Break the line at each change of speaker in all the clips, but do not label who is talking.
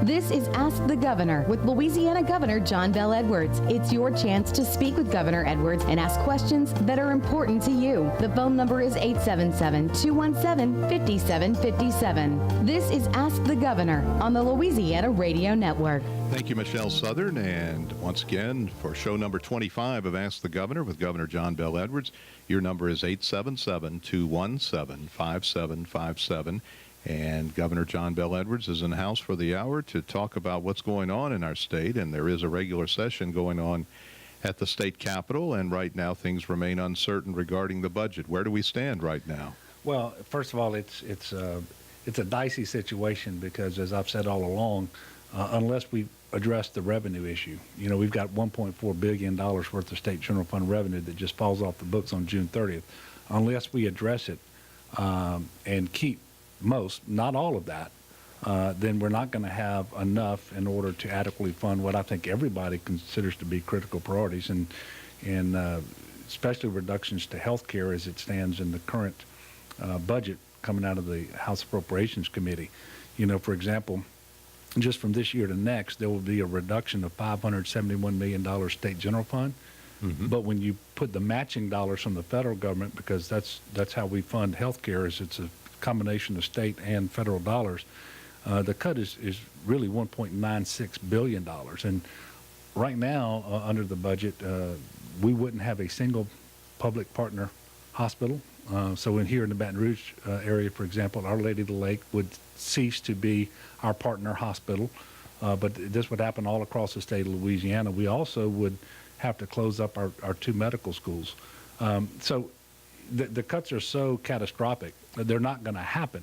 This is Ask the Governor with Louisiana Governor John Bel Edwards. It's your chance to speak with Governor Edwards and ask questions that are important to you. The phone number is 877-217-5757. This is Ask the Governor on the Louisiana Radio Network.
Thank you, Michelle Southern. And once again, for show number 25 of Ask the Governor with Governor John Bel Edwards, your number is 877-217-5757. And Governor John Bel Edwards is in the house for the hour to talk about what's going on in our state. And there is a regular session going on at the state capitol. And right now, things remain uncertain regarding the budget. Where do we stand right now?
Well, first of all, it's a dicey situation because, as I've said all along, unless we address the revenue issue, we've got $1.4 billion worth of state general fund revenue that just falls off the books on June 30th. Unless we address it and keep most, not all of that, then we're not going to have enough in order to adequately fund what I think everybody considers to be critical priorities, and especially reductions to health care as it stands in the current budget coming out of the House Appropriations Committee. For example, just from this year to next, there will be a reduction of $571 million state general fund. Mm-hmm. But when you put the matching dollars from the federal government, because that's how we fund health care, is it's a combination of state and federal dollars, the cut is really $1.96 billion. And right now, under the budget, we wouldn't have a single public partner hospital. So here in the Baton Rouge area, for example, Our Lady of the Lake would cease to be our partner hospital. But this would happen all across the state of Louisiana. We also would have to close up our two medical schools. So the cuts are so catastrophic that they're not going to happen.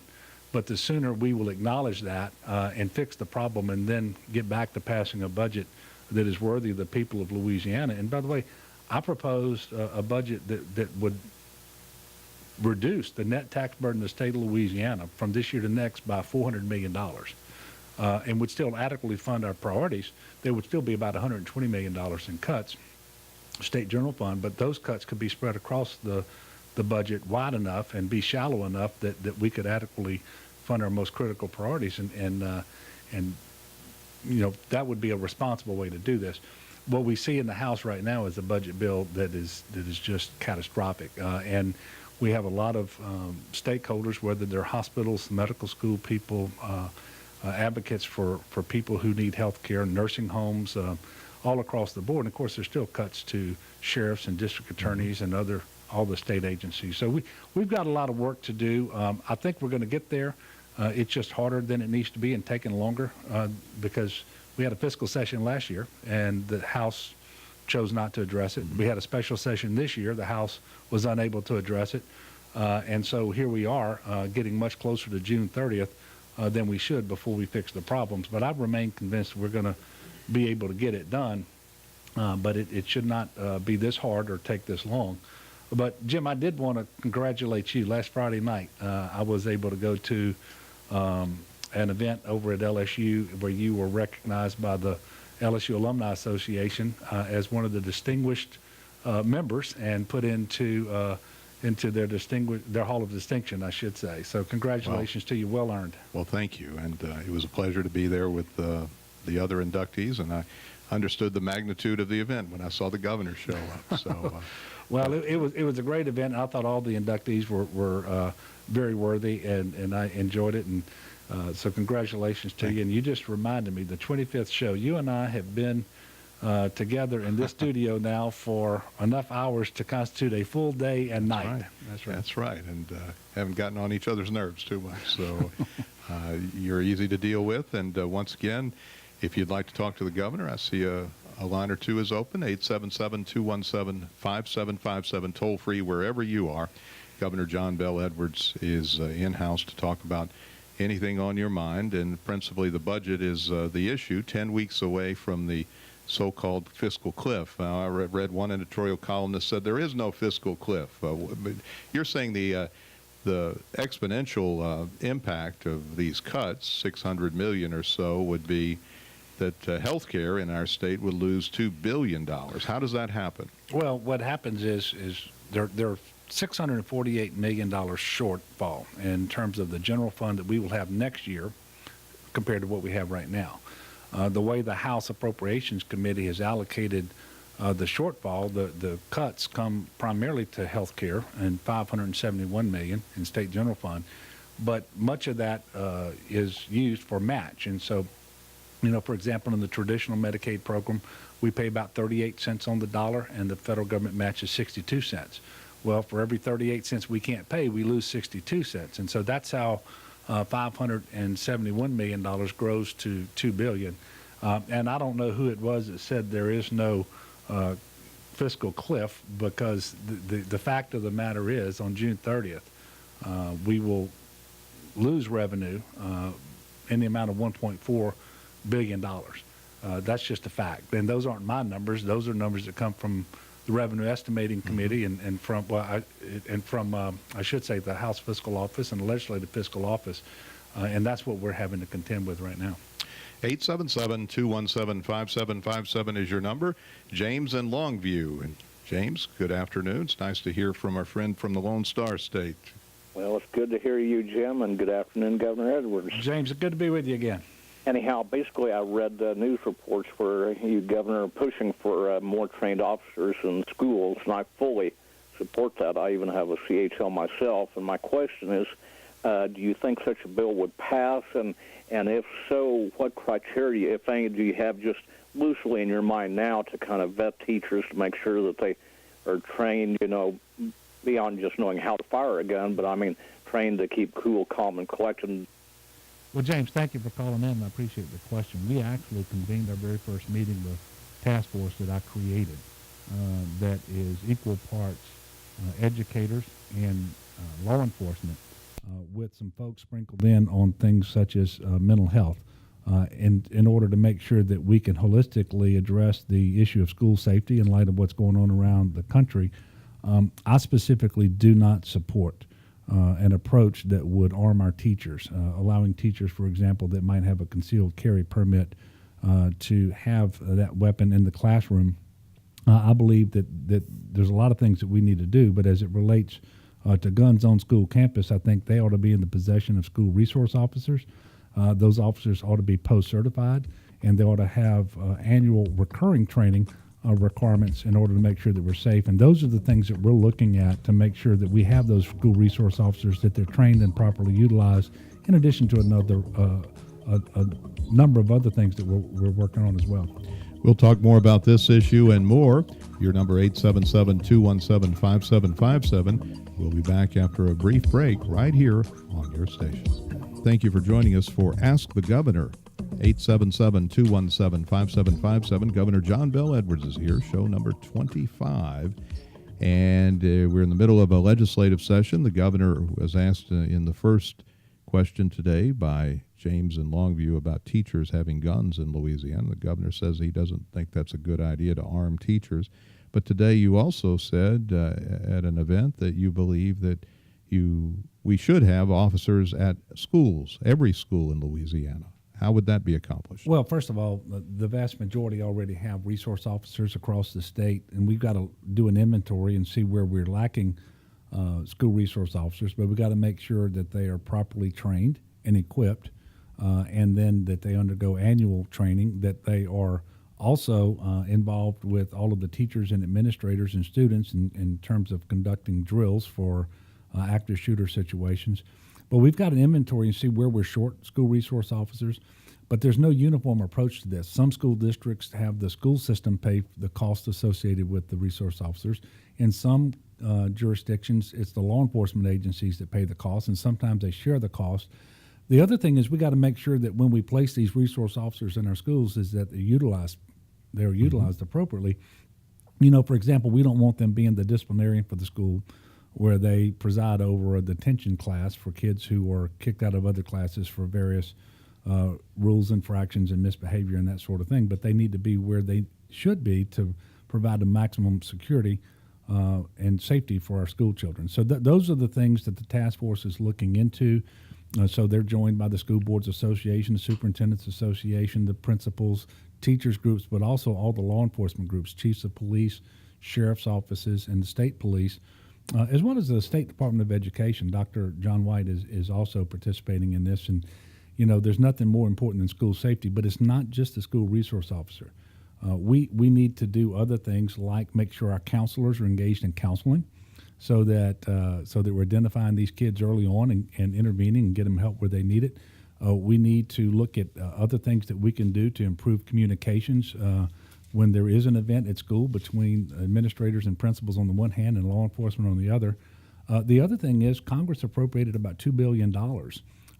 But the sooner we will acknowledge that and fix the problem and then get back to passing a budget that is worthy of the people of Louisiana. And by the way, I proposed a budget that would reduce the net tax burden of the state of Louisiana from this year to next by $400 million and would still adequately fund our priorities. There would still be about $120 million in cuts, state general fund, but those cuts could be spread across the budget wide enough and be shallow enough that we could adequately fund our most critical priorities, and that would be a responsible way to do this. What we see in the House right now is a budget bill that is just catastrophic, and we have a lot of stakeholders, whether they're hospitals, medical school people, advocates for people who need health care, nursing homes, all across the board. And of course, there's still cuts to sheriffs and district attorneys and all the state agencies. So we've got a lot of work to do. I think we're going to get there. It's just harder than it needs to be and taking longer because we had a fiscal session last year and the House chose not to address it. We had a special session this year. The House was unable to address it. And so here we are getting much closer to June 30th than we should before we fix the problems. But I remain convinced we're going to be able to get it done. But it should not be this hard or take this long. But, Jim, I did want to congratulate you. Last Friday night, I was able to go to an event over at LSU where you were recognized by the LSU Alumni Association as one of the distinguished members and put into their Hall of Distinction, I should say. So congratulations to you. Well earned.
Well, thank you. And it was a pleasure to be there with the other inductees, and I understood the magnitude of the event when I saw the governor show up. So.
Well, it was a great event. I thought all the inductees were very worthy, and I enjoyed it. And so congratulations to you. And you just reminded me, the 25th show, you and I have been together in this studio now for enough hours to constitute a full day and night.
Right. That's right. That's right. And haven't gotten on each other's nerves too much. So you're easy to deal with. And once again, if you'd like to talk to the governor, I see a line or two is open, 877-217-5757, toll free wherever you are. Governor John Bel Edwards is in-house to talk about anything on your mind, and principally the budget is the issue, 10 weeks away from the so-called fiscal cliff. I read one editorial column that said there is no fiscal cliff. You're saying the exponential impact of these cuts, $600 million or so, would be that health care in our state would lose $2 billion. How does that happen?
Well, what happens is there are $648 million shortfall in terms of the general fund that we will have next year compared to what we have right now. The way the House Appropriations Committee has allocated the shortfall, the cuts come primarily to health care and $571 million in state general fund, but much of that is used for match. And so, for example, in the traditional Medicaid program, we pay about 38 cents on the dollar, and the federal government matches 62 cents. Well, for every 38 cents we can't pay, we lose 62 cents. And so that's how $571 million grows to $2 billion. And I don't know who it was that said there is no fiscal cliff, because the fact of the matter is, on June 30th, we will lose revenue in the amount of $1.4 billion. That's just a fact. And those aren't my numbers. Those are numbers that come from the Revenue Estimating Committee and from I should say the House Fiscal Office and the Legislative Fiscal Office, and that's what we're having to contend with right now.
877-217-5757 is your number. James in Longview. And James, good afternoon. It's nice to hear from our friend from the Lone Star State.
Well, it's good to hear you, Jim, and good afternoon, Governor Edwards.
James, it's good to be with you again.
Anyhow, basically, I read news reports where you, Governor, are pushing for more trained officers in schools, and I fully support that. I even have a CHL myself, and my question is, do you think such a bill would pass? And if so, what criteria, if any, do you have just loosely in your mind now to kind of vet teachers to make sure that they are trained, beyond just knowing how to fire a gun, but I mean trained to keep cool, calm, and collected?
Well, James, thank you for calling in. I appreciate the question. We actually convened our very first meeting with task force that I created that is equal parts educators and law enforcement with some folks sprinkled in on things such as mental health in order to make sure that we can holistically address the issue of school safety in light of what's going on around the country. I specifically do not support an approach that would arm our teachers, allowing teachers, for example, that might have a concealed carry permit to have that weapon in the classroom. I believe that there's a lot of things that we need to do, but as it relates to guns on school campus, I think they ought to be in the possession of school resource officers. Those officers ought to be post-certified, and they ought to have annual recurring training requirements in order to make sure that we're safe. And those are the things that we're looking at to make sure that we have those school resource officers, that they're trained and properly utilized, in addition to a number of other things that we're working on as well.
We'll talk more about this issue and more. Your number 877-217-5757. We'll be back after a brief break right here on your station. Thank you for joining us for Ask the Governor. 877-217-5757. Governor John Bel Edwards is here, show number 25. And we're in the middle of a legislative session. The governor was asked in the first question today by James in Longview about teachers having guns in Louisiana. The governor says he doesn't think that's a good idea to arm teachers. But today you also said at an event that you believe that we should have officers at schools, every school in Louisiana. How would that be accomplished?
Well, first of all, the vast majority already have resource officers across the state, and we've got to do an inventory and see where we're lacking school resource officers, but we've got to make sure that they are properly trained and equipped, and then that they undergo annual training, that they are also involved with all of the teachers and administrators and students in terms of conducting drills for active shooter situations. But we've got an inventory and see where we're short school resource officers, but there's no uniform approach to this. Some school districts have the school system pay the cost associated with the resource officers. In some jurisdictions, it's the law enforcement agencies that pay the cost, and sometimes they share the cost. The other thing is we got to make sure that when we place these resource officers in our schools is that they're utilized appropriately. For example, we don't want them being the disciplinarian for the school, where they preside over a detention class for kids who are kicked out of other classes for various rules, infractions, and misbehavior and that sort of thing. But they need to be where they should be to provide the maximum security and safety for our school children. So those are the things that the task force is looking into. So they're joined by the School Boards Association, the Superintendents Association, the principals, teachers groups, but also all the law enforcement groups, chiefs of police, sheriff's offices, and the state police. As well as the State Department of Education. Dr. John White is also participating in this. And, there's nothing more important than school safety, but it's not just the school resource officer. We need to do other things like make sure our counselors are engaged in counseling, so that we're identifying these kids early on and intervening and get them help where they need it. We need to look at other things that we can do to improve communications when there is an event at school between administrators and principals on the one hand and law enforcement on the other. The other thing is Congress appropriated about $2 billion,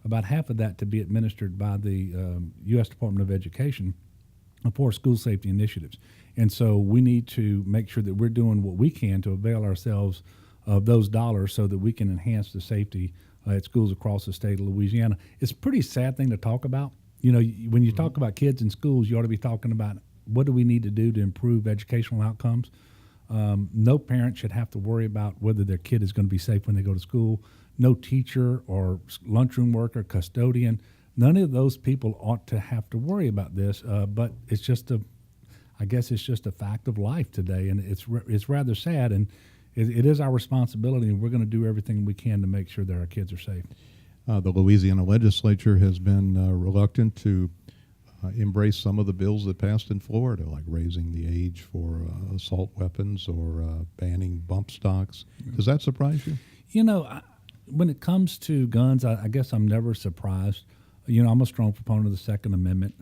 about half of that to be administered by the U.S. Department of Education for school safety initiatives. And so we need to make sure that we're doing what we can to avail ourselves of those dollars so that we can enhance the safety at schools across the state of Louisiana. It's a pretty sad thing to talk about. When you talk about kids in schools, you ought to be talking about what do we need to do to improve educational outcomes. No parent should have to worry about whether their kid is going to be safe when they go to school. No teacher or lunchroom worker, custodian, none of those people ought to have to worry about this. But it's just I guess it's just a fact of life today, and it's rather sad. And it is our responsibility, and we're going to do everything we can to make sure that our kids are safe.
The Louisiana legislature has been reluctant to embrace some of the bills that passed in Florida, like raising the age for assault weapons or banning bump stocks. Does that surprise you?
When it comes to guns, I guess I'm never surprised. I'm a strong proponent of the Second Amendment.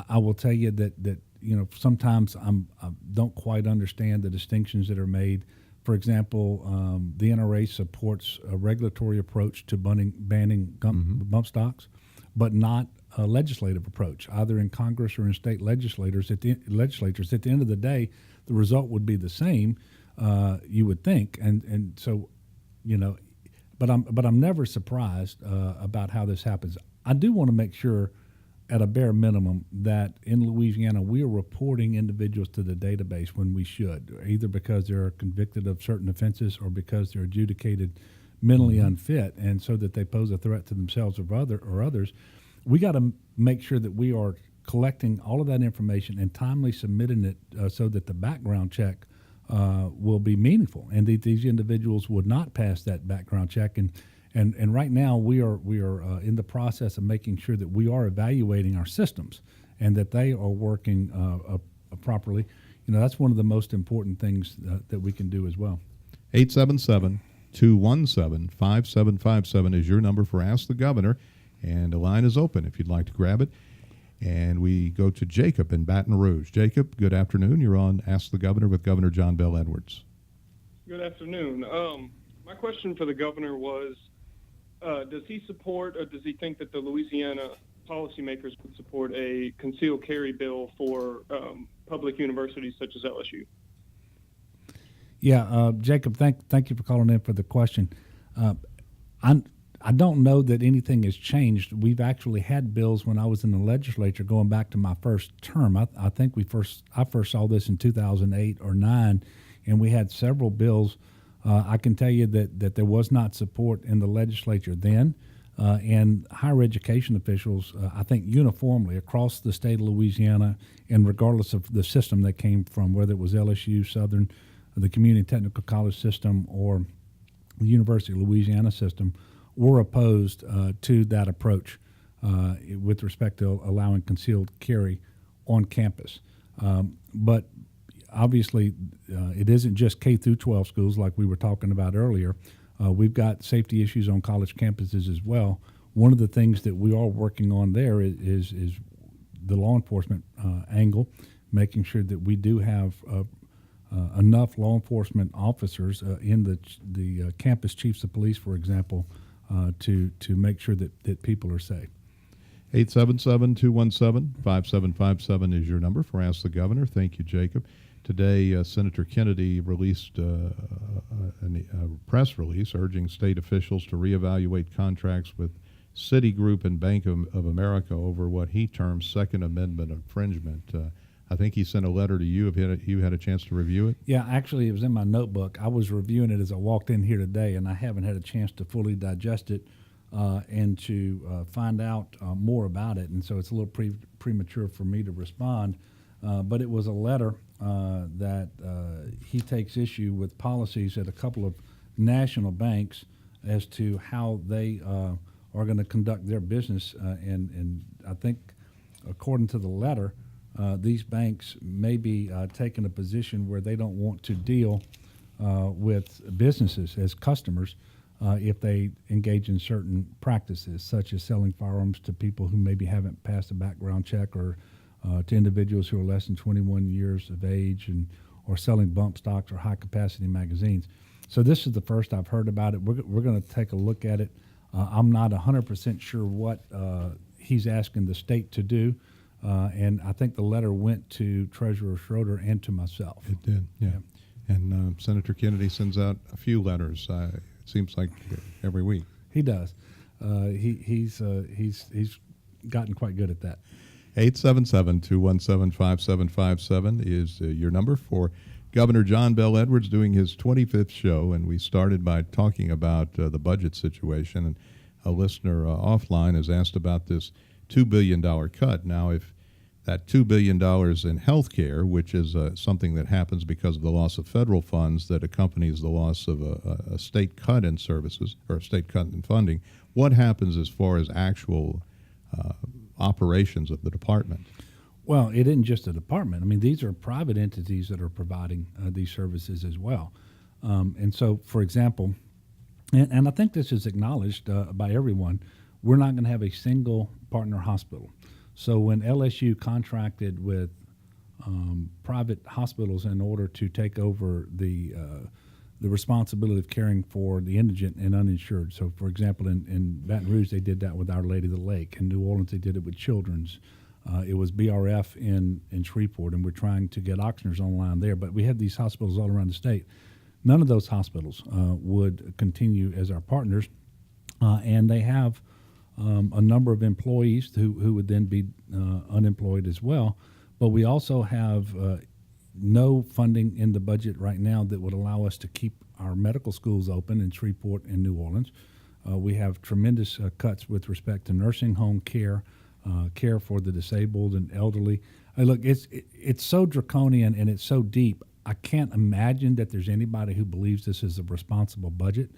I will tell you that sometimes I don't quite understand the distinctions that are made. For example, the NRA supports a regulatory approach to banning bump stocks, but not a legislative approach, either in Congress or in state legislatures. At the end of the day, the result would be the same, you would think, and so, but I'm never surprised about how this happens. I do want to make sure, at a bare minimum, that in Louisiana we are reporting individuals to the database when we should, either because they're convicted of certain offenses or because they're adjudicated mentally unfit, and so that they pose a threat to themselves or others. We got to make sure that we are collecting all of that information and timely submitting it so that the background check will be meaningful, and these individuals would not pass that background check. And right now we are in the process of making sure that we are evaluating our systems and that they are working properly. That's one of the most important things that we can do as well.
877-217-5757 is your number for Ask the Governor, and the line is open if you'd like to grab it. And we go to Jacob in Baton Rouge. Jacob, good afternoon. You're on Ask the Governor with Governor John Bel Edwards.
Good afternoon. My question for the governor was, does he support, or does he think that the Louisiana policymakers would support a concealed carry bill for public universities such as LSU?
Yeah, Jacob, thank you for calling in for the question. I don't know that anything has changed. We've actually had bills when I was in the legislature going back to my first term. I think I first saw this in 2008 or 9, and we had several bills. I can tell you that there was not support in the legislature then, and higher education officials, I think uniformly across the state of Louisiana, and regardless of the system they came from, whether it was LSU, Southern, the Community Technical College system, or the University of Louisiana system, were opposed to that approach with respect to allowing concealed carry on campus. But obviously, it isn't just K through 12 schools like we were talking about earlier. We've got safety issues on college campuses as well. One of the things that we are working on there is the law enforcement angle, making sure that we do have enough law enforcement officers in the campus chiefs of police, for example, to make sure that people are safe.
877-217-5757 is your number for Ask the Governor. Thank you, Jacob. Today, Senator Kennedy released a press release urging state officials to reevaluate contracts with Citigroup and Bank of America over what he terms Second Amendment infringement. I think he sent a letter to you. Have you had a chance to review it?
Yeah, actually, it was in my notebook. I was reviewing it as I walked in here today, and I haven't had a chance to fully digest it and to find out more about it. And so it's a little premature for me to respond. But it was a letter that he takes issue with policies at a couple of national banks as to how they are going to conduct their business. And I think, according to the letter, these banks may be taking a position where they don't want to deal with businesses as customers if they engage in certain practices, such as selling firearms to people who maybe haven't passed a background check, or to individuals who are less than 21 years of age, or selling bump stocks or high-capacity magazines. So this is the first I've heard about it. We're going to take a look at it. I'm not 100% sure what he's asking the state to do, and I think the letter went to Treasurer Schroeder and to myself.
It did, yeah. And Senator Kennedy sends out a few letters. It seems like every week.
He does. He's gotten quite good at that.
877-217-5757 is your number for Governor John Bel Edwards doing his 25th show, and we started by talking about the budget situation, and a listener offline has asked about this $2 billion cut. Now, if that $2 billion in health care, which is something that happens because of the loss of federal funds that accompanies the loss of a state cut in services, or a state cut in funding, what happens as far as actual operations of the department?
Well, it isn't just a department. I mean, these are private entities that are providing these services as well. And so, for example, and I think this is acknowledged by everyone, we're not going to have a single partner hospital. So when LSU contracted with private hospitals in order to take over the responsibility of caring for the indigent and uninsured. So, for example, in Baton Rouge, they did that with Our Lady of the Lake. In New Orleans, they did it with Children's. It was BRF in Shreveport, and we're trying to get Ochsner's online there. But we have these hospitals all around the state. None of those hospitals would continue as our partners, and they have a number of employees who would then be unemployed as well. But we also have no funding in the budget right now that would allow us to keep our medical schools open in Shreveport and New Orleans. We have tremendous cuts with respect to nursing home care, care for the disabled and elderly. Look, it's so draconian and it's so deep. I can't imagine that there's anybody who believes this is a responsible budget,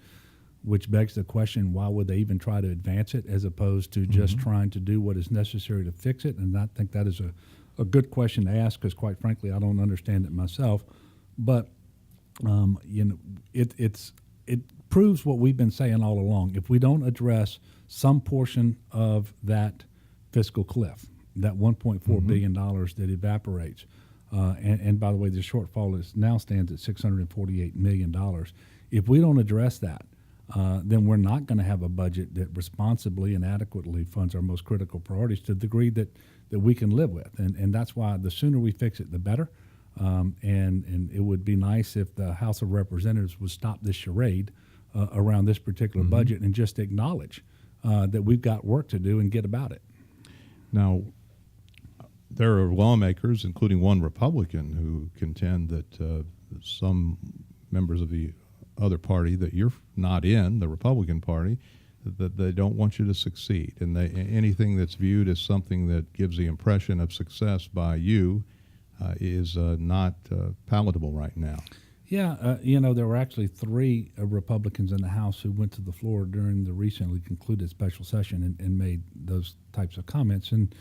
which begs the question, why would they even try to advance it as opposed to just trying to do what is necessary to fix it? And I think that is a good question to ask, because quite frankly, I don't understand it myself. But it proves what we've been saying all along. If we don't address some portion of that fiscal cliff, that $1.4 billion that evaporates, and by the way, the shortfall now stands at $648 million. If we don't address that, then we're not going to have a budget that responsibly and adequately funds our most critical priorities to the degree that we can live with. And that's why the sooner we fix it, the better. And it would be nice if the House of Representatives would stop this charade around this particular budget and just acknowledge that we've got work to do and get about it.
Now, there are lawmakers, including one Republican, who contend that some members of the other party that you're not in, the Republican Party, that they don't want you to succeed. And anything that's viewed as something that gives the impression of success by you is not palatable right now.
Yeah, there were actually three Republicans in the House who went to the floor during the recently concluded special session and made those types of comments. And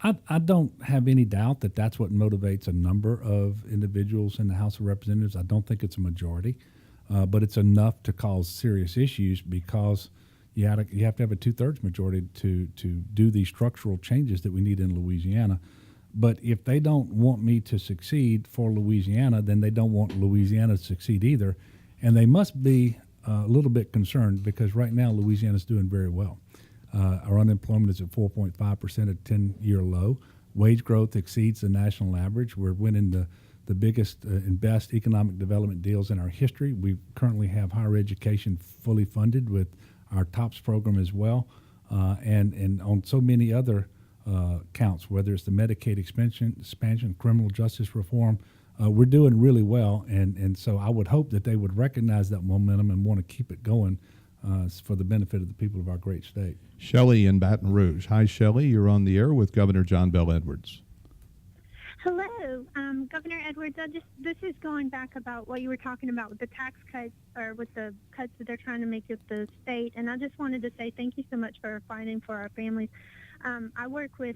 I don't have any doubt that that's what motivates a number of individuals in the House of Representatives. I don't think it's a majority, but it's enough to cause serious issues, because you have to have a 2/3 majority to do these structural changes that we need in Louisiana. But if they don't want me to succeed for Louisiana, then they don't want Louisiana to succeed either. And they must be a little bit concerned, because right now Louisiana's doing very well. Our unemployment is at 4.5%, a 10-year low. Wage growth exceeds the national average. We're winning the biggest and best economic development deals in our history. We currently have higher education fully funded with our TOPS program as well, and on so many other counts, whether it's the Medicaid expansion, criminal justice reform. We're doing really well, and so I would hope that they would recognize that momentum and want to keep it going for the benefit of the people of our great state.
Shelley in Baton Rouge. Hi, Shelley. You're on the air with Governor John Bel Edwards.
Hello, Governor Edwards. This is going back about what you were talking about with the tax cuts or with the cuts that they're trying to make at the state. And I just wanted to say thank you so much for fighting for our families. I work with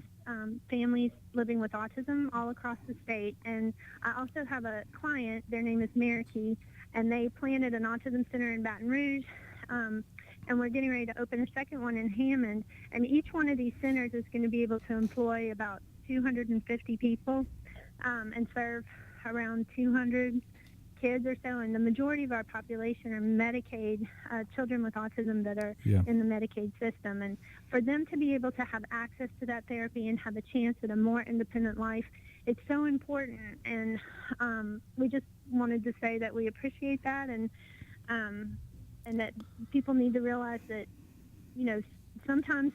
families living with autism all across the state, and I also have a client. Their name is Marikey, and they planted an autism center in Baton Rouge. And we're getting ready to open a second one in Hammond. And each one of these centers is going to be able to employ about 250 people and serve around 200 kids or so. And the majority of our population are Medicaid, children with autism that are in the Medicaid system. And for them to be able to have access to that therapy and have a chance at a more independent life, it's so important. And we just wanted to say that we appreciate that, and that people need to realize that, sometimes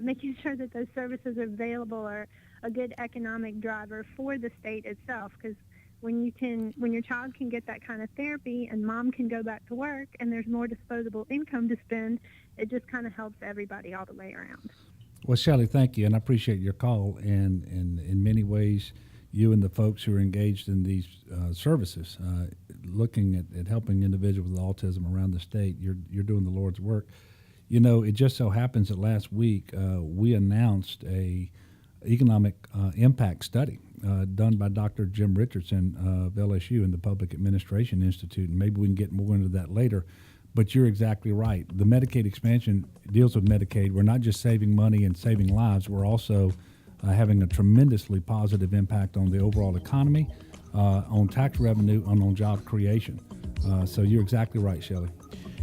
making sure that those services are available are a good economic driver for the state itself. Because when your child can get that kind of therapy and mom can go back to work and there's more disposable income to spend, it just kind of helps everybody all the way around.
Well, Shelley, thank you, and I appreciate your call. And in many ways, you and the folks who are engaged in these services, looking at helping individuals with autism around the state, you're doing the Lord's work. It just so happens that last week we announced a economic impact study done by Dr. Jim Richardson of LSU and the Public Administration Institute, and maybe we can get more into that later. But you're exactly right. The Medicaid expansion deals with Medicaid. We're not just saving money and saving lives. We're also having a tremendously positive impact on the overall economy, on tax revenue, and on job creation. So you're exactly right, Shelley.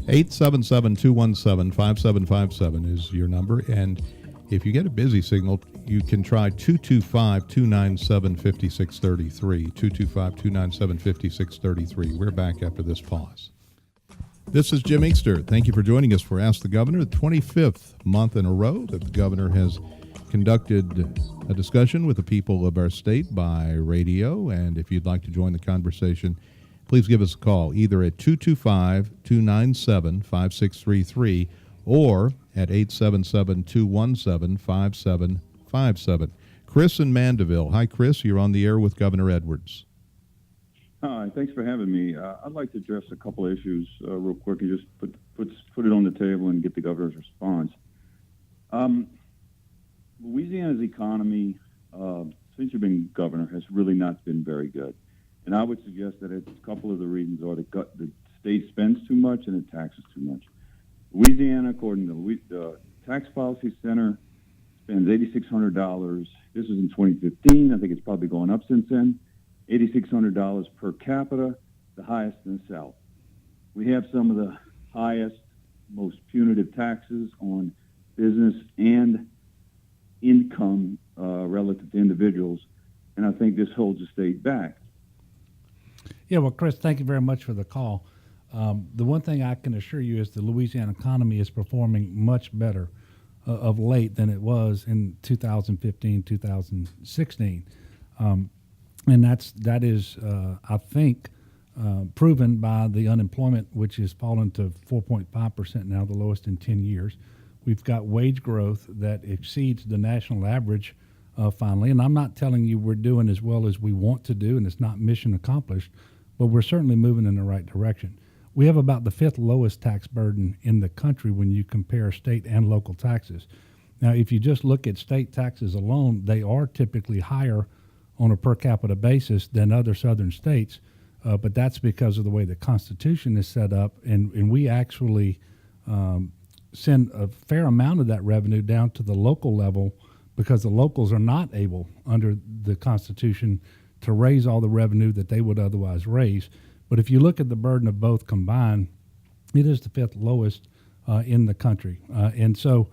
877-217-5757 is your number. And if you get a busy signal, you can try 225-297-5633. 225-297-5633. We're back after this pause. This is Jim Inkster. Thank you for joining us for Ask the Governor, the 25th month in a row that the governor has conducted a discussion with the people of our state by radio. And if you'd like to join the conversation, please give us a call either at 225-297-5633 or at 877-217-5757. Chris in Mandeville. Hi, Chris. You're on the air with Governor Edwards.
Hi, thanks for having me. I'd like to address a couple of issues real quick and just put it on the table and get the governor's response. Louisiana's economy, since you've been governor, has really not been very good. And I would suggest that a couple of the reasons are the state spends too much and it taxes too much. Louisiana, according to the Tax Policy Center, spends $8,600. This was in 2015. I think it's probably going up since then. $8,600 per capita, the highest in the South. We have some of the highest, most punitive taxes on business and income relative to individuals, and I think this holds the state back.
Yeah, well, Chris, thank you very much for the call. The one thing I can assure you is the Louisiana economy is performing much better of late than it was in 2015, 2016. And that is, I think, proven by the unemployment, which has fallen to 4.5% now, the lowest in 10 years. We've got wage growth that exceeds the national average finally. And I'm not telling you we're doing as well as we want to do, and it's not mission accomplished, but we're certainly moving in the right direction. We have about the 5th lowest tax burden in the country when you compare state and local taxes. Now, if you just look at state taxes alone, they are typically higher on a per capita basis than other southern states, but that's because of the way the Constitution is set up, and we actually send a fair amount of that revenue down to the local level because the locals are not able, under the Constitution, to raise all the revenue that they would otherwise raise. But if you look at the burden of both combined, it is the 5th lowest in the country. And so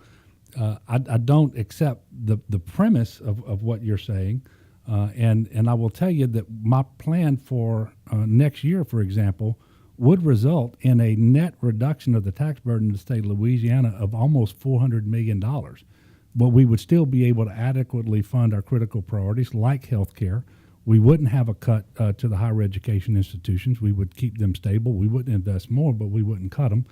I don't accept the premise of what you're saying. And I will tell you that my plan for next year, for example, would result in a net reduction of the tax burden in the state of Louisiana of almost $400 million. But we would still be able to adequately fund our critical priorities like health care. We wouldn't have a cut to the higher education institutions. We would keep them stable. We wouldn't invest more, but we wouldn't cut them.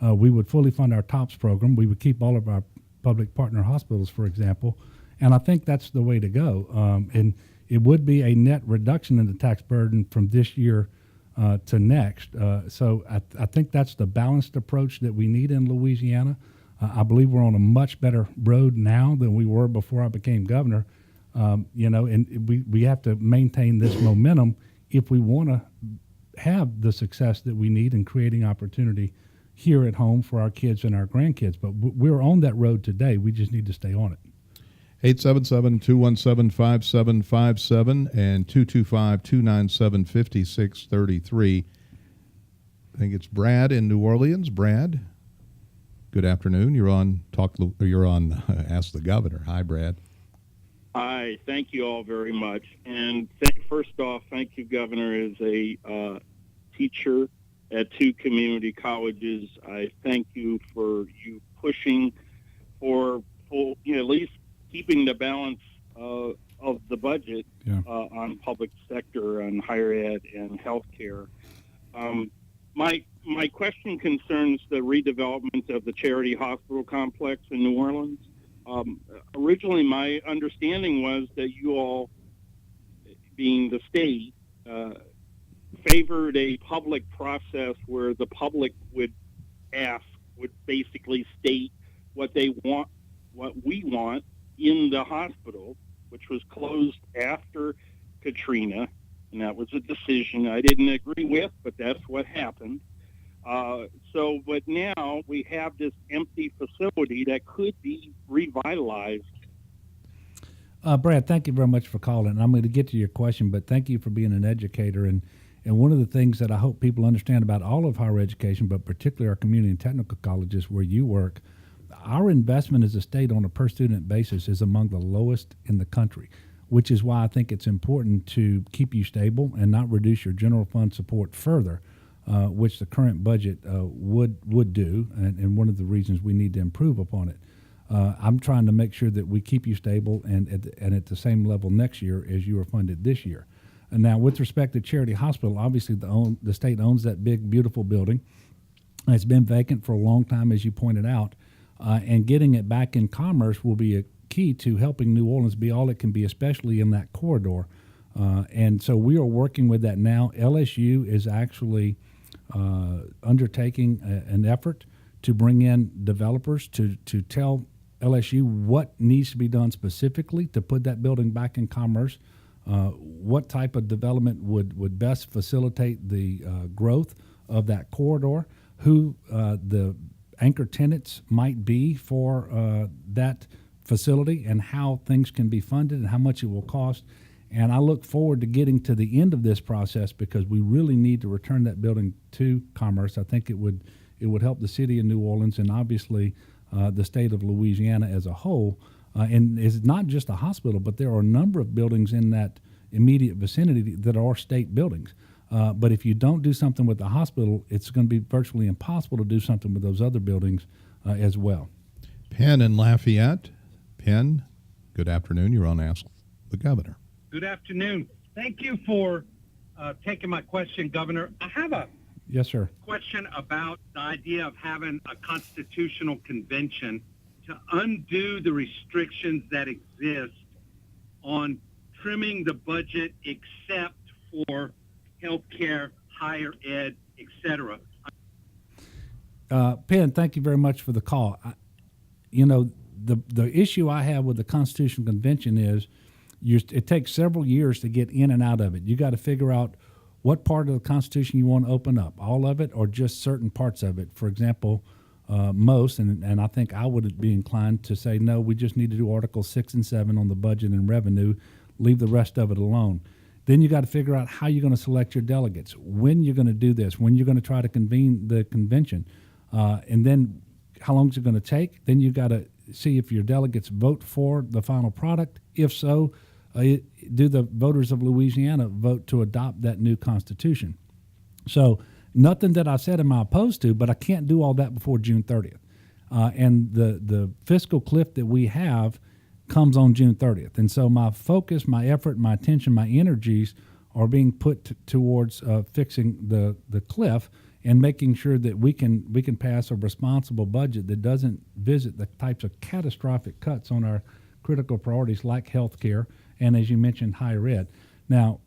We would fully fund our TOPS program. We would keep all of our public partner hospitals, for example. And I think that's the way to go. And it would be a net reduction in the tax burden from this year to next. So I think that's the balanced approach that we need in Louisiana. I believe we're on a much better road now than we were before I became governor. And we have to maintain this momentum if we want to have the success that we need in creating opportunity here at home for our kids and our grandkids. But we're on that road today. We just need to stay on it.
877-217-5757 and 225-297-5633. I think it's Brad in New Orleans. Brad, good afternoon. You're on Ask the Governor. Hi, Brad.
Hi, thank you all very much. And first off, thank you, Governor. As a teacher at 2 community colleges, I thank you for you pushing for at least keeping the balance of the budget on public sector, on higher ed and healthcare. My question concerns the redevelopment of the Charity Hospital complex in New Orleans. Originally, my understanding was that you all, being the state, favored a public process where the public would basically state what they want, what we want in the hospital, which was closed after Katrina, and that was a decision I didn't agree with, but that's what happened. But now we have this empty facility that could be revitalized.
Brad, thank you very much for calling. I'm going to get to your question, but thank you for being an educator. And one of the things that I hope people understand about all of higher education, but particularly our community and technical colleges where you work, our investment as a state on a per student basis is among the lowest in the country, which is why I think it's important to keep you stable and not reduce your general fund support further, which the current budget would do, and one of the reasons we need to improve upon it. I'm trying to make sure that we keep you stable and at the same level next year as you are funded this year. And now, with respect to Charity Hospital, obviously the state owns that big, beautiful building. It's been vacant for a long time, as you pointed out, and getting it back in commerce will be a key to helping New Orleans be all it can be, especially in that corridor. And so we are working with that now. LSU is actually undertaking an effort to bring in developers to tell LSU what needs to be done specifically to put that building back in commerce, what type of development would best facilitate the growth of that corridor, who the anchor tenants might be for that facility, and how things can be funded and how much it will cost. And I look forward to getting to the end of this process because we really need to return that building to commerce. I think it would help the city of New Orleans and obviously the state of Louisiana as a whole. And it's not just a hospital, but there are a number of buildings in that immediate vicinity that are state buildings. But if you don't do something with the hospital, it's going to be virtually impossible to do something with those other buildings as well.
Penn in Lafayette. Penn, good afternoon. You're on Ask the Governor.
Good afternoon. Thank you for taking my question, Governor. I have a
Yes, sir.
question about the idea of having a constitutional convention to undo the restrictions that exist on trimming the budget except for healthcare, higher ed, etc.
Penn, thank you very much for the call. The issue I have with the Constitutional Convention is it takes several years to get in and out of it. You got to figure out what part of the Constitution you want to open up, all of it or just certain parts of it. For example, most, and I think I would be inclined to say, no, we just need to do Articles 6 and 7 on the budget and revenue, leave the rest of it alone. Then you got to figure out how you're going to select your delegates, when you're going to do this, when you're going to try to convene the convention, and then how long is it going to take. Then you got to see if your delegates vote for the final product. If so, do the voters of Louisiana vote to adopt that new constitution? So nothing that I said am I opposed to, but I can't do all that before June 30th. And the fiscal cliff that we have comes on June 30th. And so my focus, my effort, my attention, my energies are being put towards fixing the cliff and making sure that we can pass a responsible budget that doesn't visit the types of catastrophic cuts on our critical priorities like health care and as you mentioned, higher ed. Now,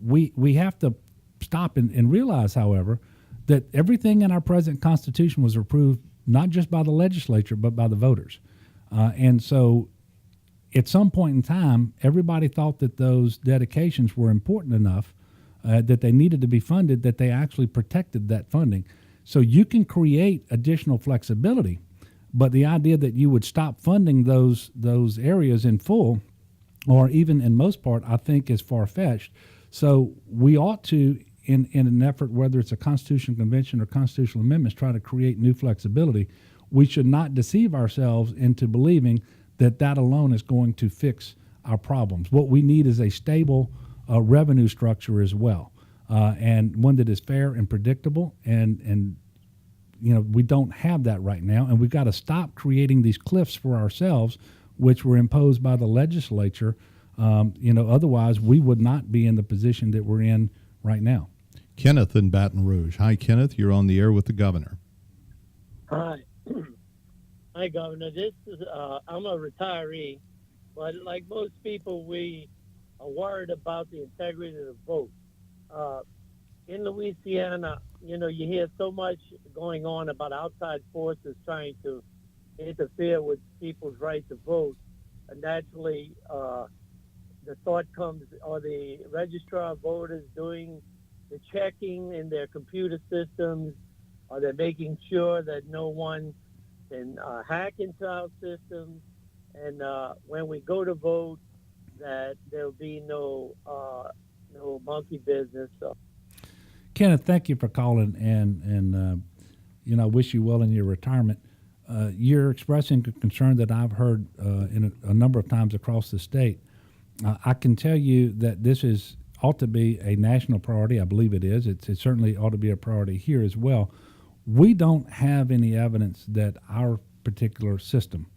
we have to stop and realize, however, that everything in our present Constitution was approved not just by the legislature, but by the voters. And so at some point in time, everybody thought that those dedications were important enough that they needed to be funded, that they actually protected that funding. So you can create additional flexibility, but the idea that you would stop funding those areas in full, or even in most part, I think is far-fetched. So we ought to, in an effort, whether it's a constitutional convention or constitutional amendments, try to create new flexibility. We should not deceive ourselves into believing that that alone is going to fix our problems. What we need is a stable revenue structure as well, and one that is fair and predictable. And we don't have that right now, and we've got to stop creating these cliffs for ourselves, which were imposed by the legislature. Otherwise we would not be in the position that we're in right now.
Kenneth in Baton Rouge. Hi, Kenneth. You're on the air with the governor.
Hi. Hi, Governor. I'm a retiree, but like most people, we are worried about the integrity of the vote. In Louisiana, you hear so much going on about outside forces trying to interfere with people's right to vote. And naturally, the thought comes, are the registrar of voters doing the checking in their computer systems? Are they making sure that no one can hack into our systems? And when we go to vote, that there'll be no monkey business. So.
Kenneth, thank you for calling, and I wish you well in your retirement. You're expressing a concern that I've heard a number of times across the state. I can tell you that this ought to be a national priority. I believe it is. It certainly ought to be a priority here as well. We don't have any evidence that our particular system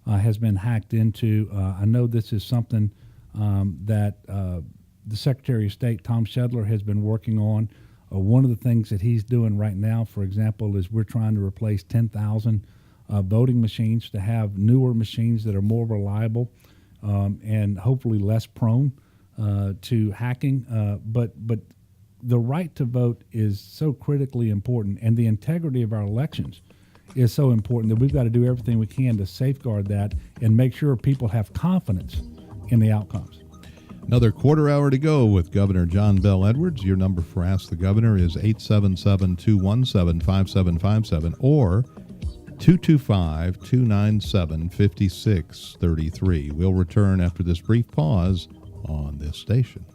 has been hacked into. I know this is something that the Secretary of State, Tom Shedler, has been working on. One of the things that he's doing right now, for example, is we're trying to replace 10,000 voting machines to have newer machines that are more reliable and hopefully less prone to hacking. But the right to vote is so critically important, and the integrity of our elections is so important that we've got to do everything we can to safeguard that and make sure people have confidence in the outcomes.
Another quarter hour to go with Governor John Bel Edwards. Your number for Ask the Governor is 877-217-5757 or 225-297-5633. We'll return after this brief pause on this station.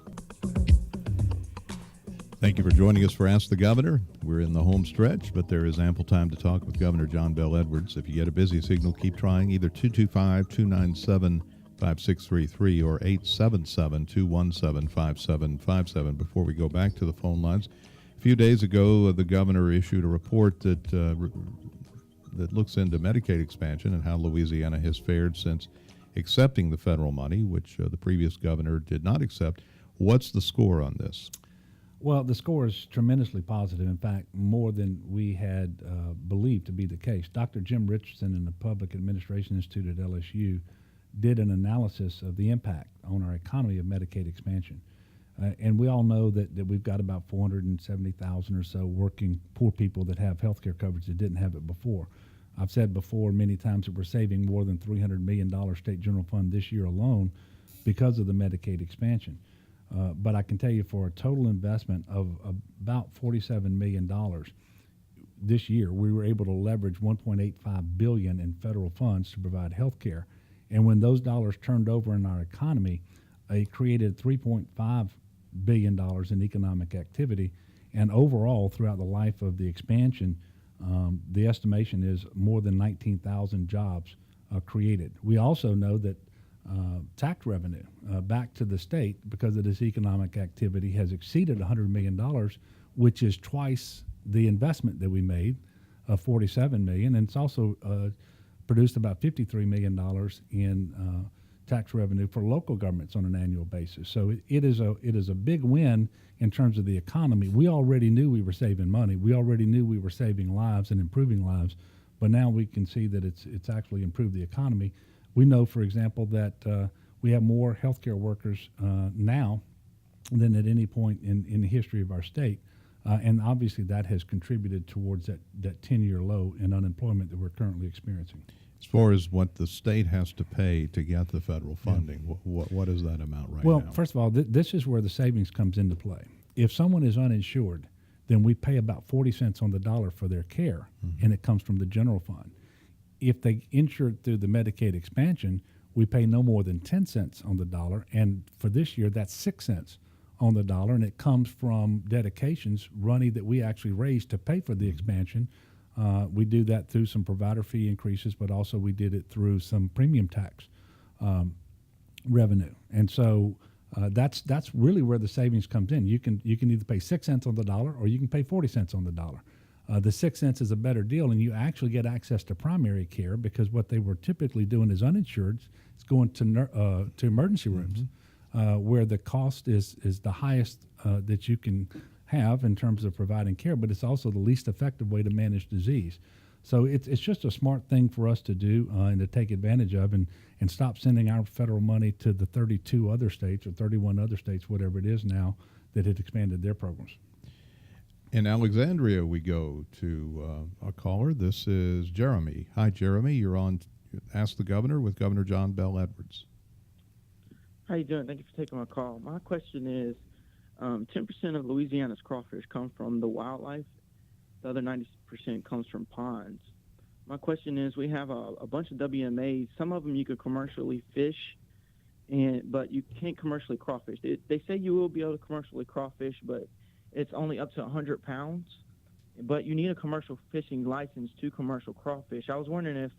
Thank you for joining us for Ask the Governor. We're in the home stretch, but there is ample time to talk with Governor John Bel Edwards. If you get a busy signal, keep trying either 225-297-5633 or 877-217-5757. Before we go back to the phone lines, a few days ago, the governor issued a report that looks into Medicaid expansion and how Louisiana has fared since accepting the federal money, which the previous governor did not accept. What's the score on this?
Well, the score is tremendously positive. In fact, more than we had believed to be the case. Dr. Jim Richardson in the Public Administration Institute at LSU did an analysis of the impact on our economy of Medicaid expansion. And we all know that we've got about 470,000 or so working poor people that have health care coverage that didn't have it before. I've said before many times that we're saving more than $300 million state general fund this year alone because of the Medicaid expansion. But I can tell you, for a total investment of about $47 million this year, we were able to leverage $1.85 billion in federal funds to provide health care. And when those dollars turned over in our economy, it created $3.5 billion in economic activity. And overall, throughout the life of the expansion, the estimation is more than 19,000 jobs created. We also know that tax revenue back to the state because of this economic activity has exceeded $100 million, which is twice the investment that we made of $47 million. And it's also produced about $53 million in tax revenue for local governments on an annual basis. So it is a big win in terms of the economy. We already knew we were saving money. We already knew we were saving lives and improving lives, but now we can see that it's actually improved the economy. We know, for example, that we have more healthcare workers now than at any point in the history of our state. And obviously that has contributed towards that 10-year low in unemployment that we're currently experiencing.
As far as what the state has to pay to get the federal funding, what is that amount right now?
Well, first of all, this is where the savings comes into play. If someone is uninsured, then we pay about 40 cents on the dollar for their care, and it comes from the general fund. If they insured through the Medicaid expansion, we pay no more than 10 cents on the dollar, and for this year, that's 6 cents on the dollar, and it comes from dedications, money that we actually raised to pay for the expansion. We do that through some provider fee increases, but also we did it through some premium tax revenue. And so that's really where the savings comes in. You can either pay 6 cents on the dollar or you can pay 40 cents on the dollar. The 6 cents is a better deal, and you actually get access to primary care, because what they were typically doing as uninsured is going to emergency rooms, where the cost is the highest that you can have in terms of providing care, but it's also the least effective way to manage disease. So it's just a smart thing for us to do and to take advantage of, and stop sending our federal money to the 32 other states or 31 other states, whatever it is now, that had expanded their programs.
In Alexandria, we go to a caller. This is Jeremy. Hi, Jeremy. You're on Ask the Governor with Governor John Bel Edwards.
How you doing? Thank you for taking my call. My question is, 10% of Louisiana's crawfish come from the wildlife. The other 90% comes from ponds. My question is, we have a bunch of WMAs. Some of them you could commercially fish, but you can't commercially crawfish. They say you will be able to commercially crawfish, but it's only up to 100 pounds. But you need a commercial fishing license to commercial crawfish. I was wondering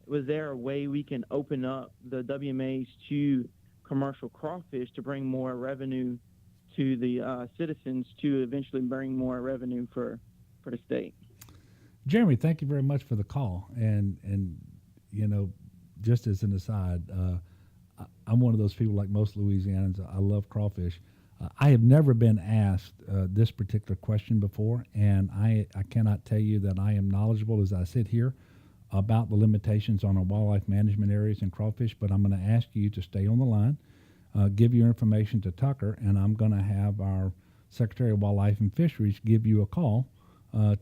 was there a way we can open up the WMAs to commercial crawfish to bring more revenue to the citizens, to eventually bring more revenue for the state.
Jeremy, thank you very much for the call. And you know, just as an aside, I'm one of those people, like most Louisianans. I love crawfish. I have never been asked this particular question before, and I cannot tell you that I am knowledgeable as I sit here about the limitations on our wildlife management areas and crawfish, but I'm going to ask you to stay on the line, give your information to Tucker, and I'm going to have our Secretary of Wildlife and Fisheries give you a call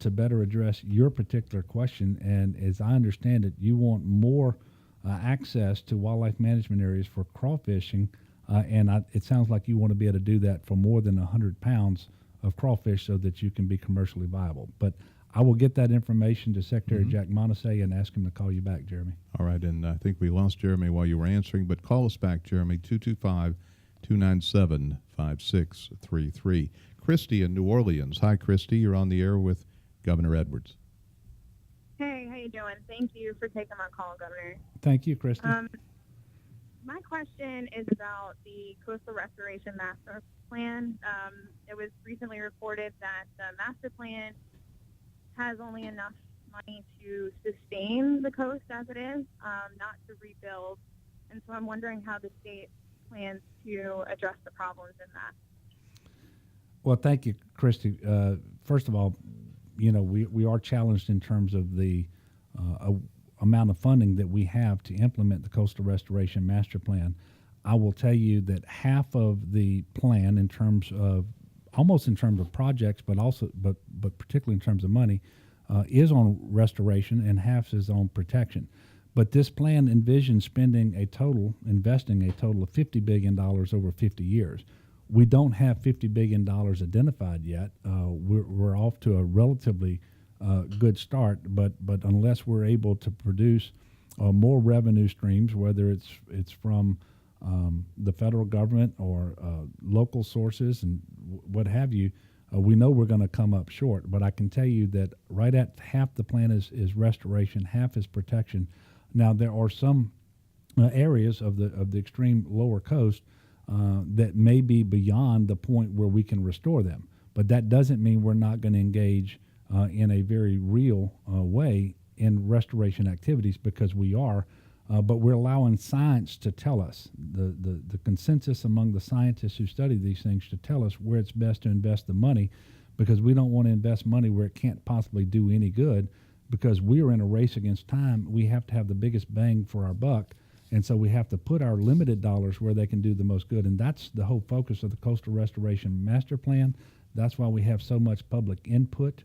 to better address your particular question. And as I understand it, you want more access to wildlife management areas for crawfishing, and it sounds like you want to be able to do that for more than 100 pounds of crawfish so that you can be commercially viable. But I will get that information to Secretary Jack Montesay and ask him to call you back, Jeremy.
All right, and I think we lost Jeremy while you were answering, but call us back, Jeremy, 225-297-5633. Christy in New Orleans. Hi, Christy. You're on the air with Governor Edwards.
Hey, how you doing? Thank you for taking my call, Governor.
Thank you, Christy.
My question is about the Coastal Restoration Master Plan. It was recently reported that the master plan has only enough money to sustain the coast as it is, not to rebuild. And so I'm wondering how the state plans to address the problems in that.
Well, thank you, Christy. First of all, you know, we are challenged in terms of the amount of funding that we have to implement the Coastal Restoration Master Plan. I will tell you that half of the plan, in terms of almost in terms of projects, but particularly in terms of money, is on restoration, and half is on protection. But this plan envisions investing a total of $50 billion over 50 years. We don't have $50 billion identified yet. We're off to a relatively good start, but unless we're able to produce more revenue streams, whether it's from the federal government or local sources and what have you, we know we're going to come up short. But I can tell you that right at half the plan is restoration, half is protection. Now there are some areas of the extreme lower coast that may be beyond the point where we can restore them, but that doesn't mean we're not going to engage in a very real way in restoration activities, because we are. But we're allowing science to tell us, the consensus among the scientists who study these things, to tell us where it's best to invest the money, because we don't want to invest money where it can't possibly do any good, because we are in a race against time. We have to have the biggest bang for our buck, And so we have to put our limited dollars where they can do the most good. And that's the whole focus of the Coastal Restoration Master Plan. That's why we have so much public input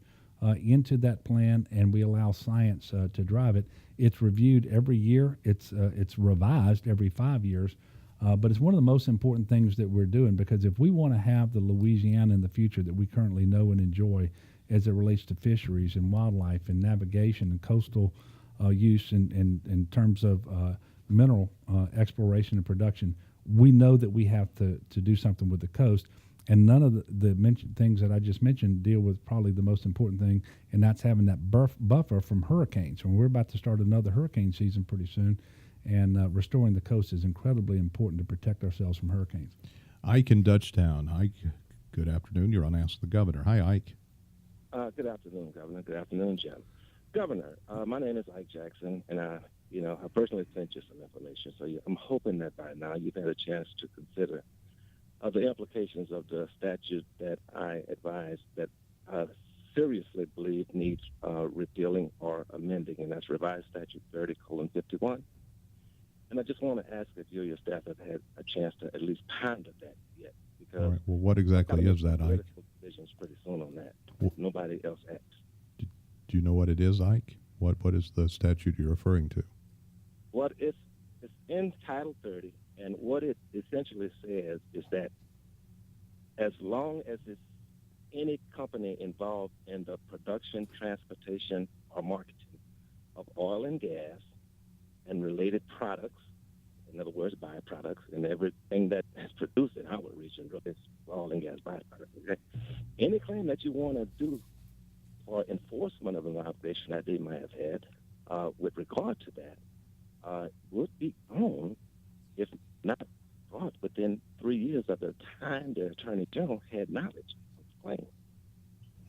into that plan, and we allow science to drive it. It's reviewed every year. It's revised every 5 years. But it's one of the most important things that we're doing, because if we want to have the Louisiana in the future that we currently know and enjoy as it relates to fisheries and wildlife and navigation and coastal use in terms of mineral exploration and production, we know that we have to do something with the coast. And none of the mentioned things that I just mentioned deal with probably the most important thing, and that's having that buffer from hurricanes. And we're about to start another hurricane season pretty soon, and restoring the coast is incredibly important to protect ourselves from hurricanes.
Ike in Dutchtown. Ike, good afternoon. You're on Ask the Governor. Hi, Ike.
Good afternoon, Governor. Good afternoon, Jim. Governor, my name is Ike Jackson, and I personally sent you some information. So I'm hoping that by now you've had a chance to consider the implications of the statute that I advise that I seriously believe needs repealing or amending, and that's Revised Statute 30:51. And I just want to ask if you or your staff have had a chance to at least ponder that yet, because
All right. Well, what exactly is that, Ike?
Decisions pretty soon on that. Nobody else acts.
Do you know what it is, Ike? What is the statute you're referring to?
What it's in Title 30, and what it essentially says is that as long as it's any company involved in the production, transportation, or marketing of oil and gas and related products, in other words, byproducts, and everything that is produced in our region is oil and gas byproducts. Okay? Any claim that you want to do for enforcement of an obligation that they might have had with regard to that would be owned, if not brought within 3 years of the time the Attorney General had knowledge of the claim.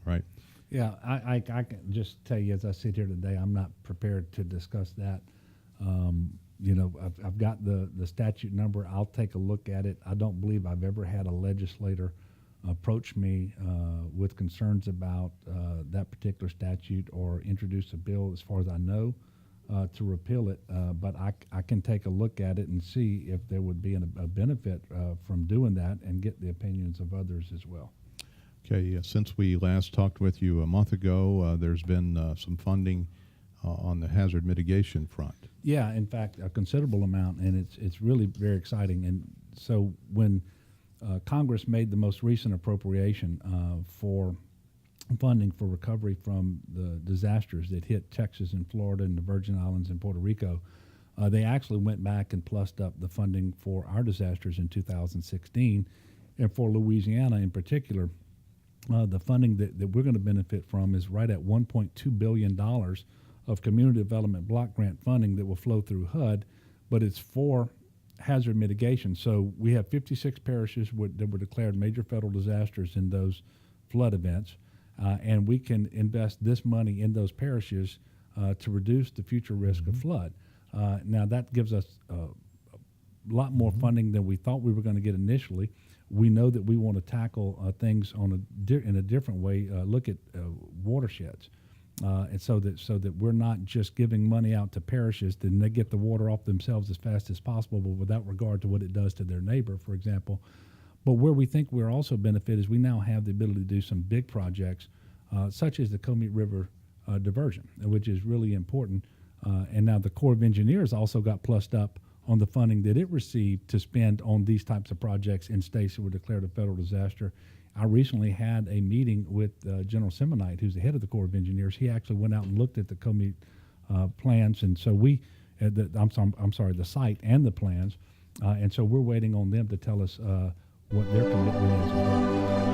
Right.
Yeah, I can just tell you, as I sit here today, I'm not prepared to discuss that. I've got the statute number. I'll take a look at it. I don't believe I've ever had a legislator approach me with concerns about that particular statute or introduce a bill, as far as I know, to repeal it. But I can take a look at it and see if there would be a benefit from doing that, and get the opinions of others as well.
Okay, since we last talked with you a month ago, there's been some funding on the hazard mitigation front.
Yeah, in fact, a considerable amount, and it's really very exciting. And so when Congress made the most recent appropriation for funding for recovery from the disasters that hit Texas and Florida and the Virgin Islands and Puerto Rico, they actually went back and plussed up the funding for our disasters in 2016. And for Louisiana in particular, the funding that we're going to benefit from is right at $1.2 billion of community development block grant funding that will flow through HUD, but it's for hazard mitigation. So we have 56 parishes that were declared major federal disasters in those flood events, and we can invest this money in those parishes to reduce the future risk of flood. Now that gives us a lot more funding than we thought we were going to get initially. We know that we want to tackle things in a different way, look at watersheds. And so that we're not just giving money out to parishes, then they get the water off themselves as fast as possible, but without regard to what it does to their neighbor, for example. But where we think we're also benefit is we now have the ability to do some big projects, such as the Comeet River diversion, which is really important. And now the Corps of Engineers also got plussed up on the funding that it received to spend on these types of projects in states that were declared a federal disaster. I recently had a meeting with General Simonite, who's the head of the Corps of Engineers. He actually went out and looked at the Comeet plans, and so the site and the plans, and so we're waiting on them to tell us what their commitment is.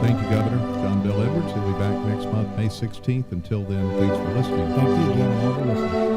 Thank you, Governor. John Bel Edwards. He'll be back next month, May 16th. Until then, thanks for listening.
Thank you, gentlemen, for listening.